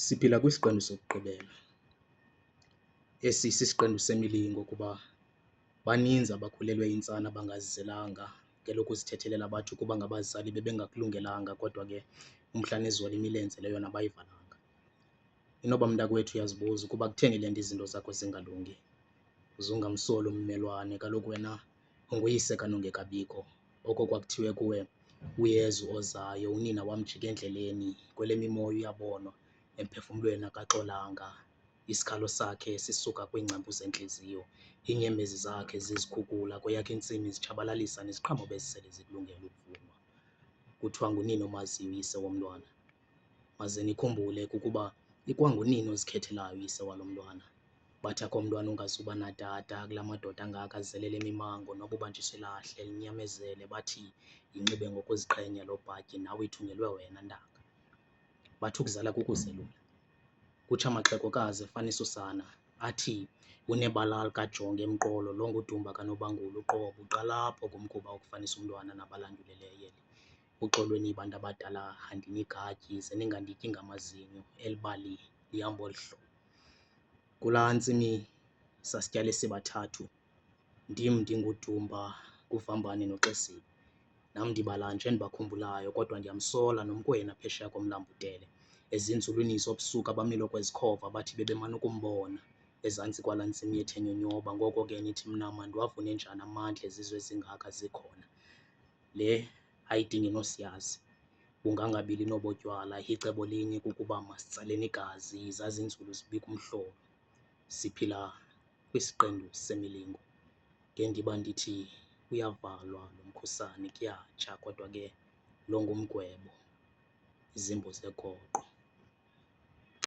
Siphila kwisiqendu sokugqibela. Esi sisiqendu semilingo kuba baninzi abakhulelwe yintsana abangazizelanga ngelokuzиthethelela bathi ukuba ngabazali bebengakulungelanga kodwa ke umhla nizola imilenze leyo nabayivalanga. Inoba mntakwethu uyazibuza ukuba kutheni le nto izinto zakho zingalungi. Uzungamsoli ummelwane, kaloku wena unguyise kanongekabikho. Oko kwakuthiwe kuwe uyezu ozayo, unina wamjika endleleni, kwele mimoya uyabonwa, emphefumlweni akaxolanga, isikhalo sakhe sisuka kwiingcambu zentliziyo, iinyembezi zakhe zizikhukhula, kweyakhe intsini zitshabalalisa neziqhamo bezisele zikulungele ukuvunwa. Kuthiwa ngunina omaziyo uyise womntwana. Maze nikhumbule kukuba ikwangunina ozikhethelayo uyise walo mntwana. Bathi akho mntwana ungazuba natata kulaa madoda angaka azelele imimango, noba ubanjiswe lahle linyamezele bathi yinxibe ngokuziqhenya loo bhatyi nawe ithungelwe wena ntanga. Bathi ukuzala kukuzelula. Kutsho amaxehegokazi efanisa usana athi unebala likajonga emqolo, lo ngudumba kaNobangula uqobo, uqala apho kumkhuba wokufanisa umntwana nabalandulelayo eli. Uxolweni bantu abadala andinigatyi ze ningandityi ngamazinyo, eli bali lihamba olu hlobo. Kulaa ntsimi sasityale sibathathu, ndim ndingudumba, nguVambane noXesibe. Nam ndibala nje endibakhumbulayo kodwa ndiyamsola nomkwenu aphesheya komlambo uTele. Ezinzulwini zobusuku abamile kwezikhova bathi bebemana ukumbona ezantsi kwalaa ntsimi yethu enyonyoba. Ngoko ke nithi mna mandiwavune njani amandla ezizwe ezingaka zikhona. Le ayidingi nosiyazi, bungangabili nobotywala, icebo linye kukuba masitsaleni igazi, zazinzulu zibike umhlolo. Siphila kwisiqendu semilingo. Ngendiba ndithi uyavalwa lo mkhusane, kuyatsha kodwa ke lo ngumgwebo, izimbo zegoqo.